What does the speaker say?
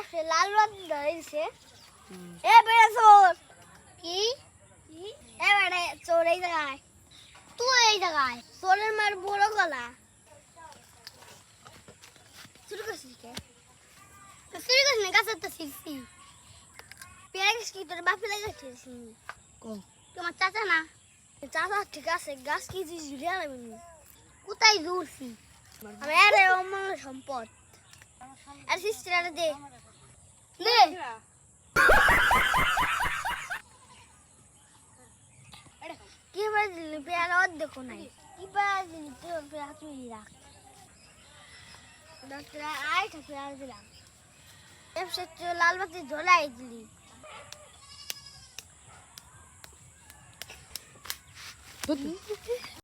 সে লাল বাতি ধরে দিছে এ বেড়া চোর কি এ বেড়া চোর এই জায়গায় তুই এই জায়গায় চোরের মার বড় গলা চুরি করছিস কে চুরি করছিস না গাছের তো ছিড়ছি পেয়ারিস কি তোর বাপে লাগাইছিস তোমার চাচা না চাচা ঠিক আছে গাছ কি ঝুলিয়ে আনবি কোথায় দূরছি আমি আরে অমূল্য সম্পদ আর সিস্টার দে দে কি বাজলি পেয়ারা অর্ধেক নাই কি বাজলি তোর পেয়ারা তুই রাখ ডাক্তার আইটা পেয়ারা দিলাম এসে লাল বাতি জ্বলাই দিলি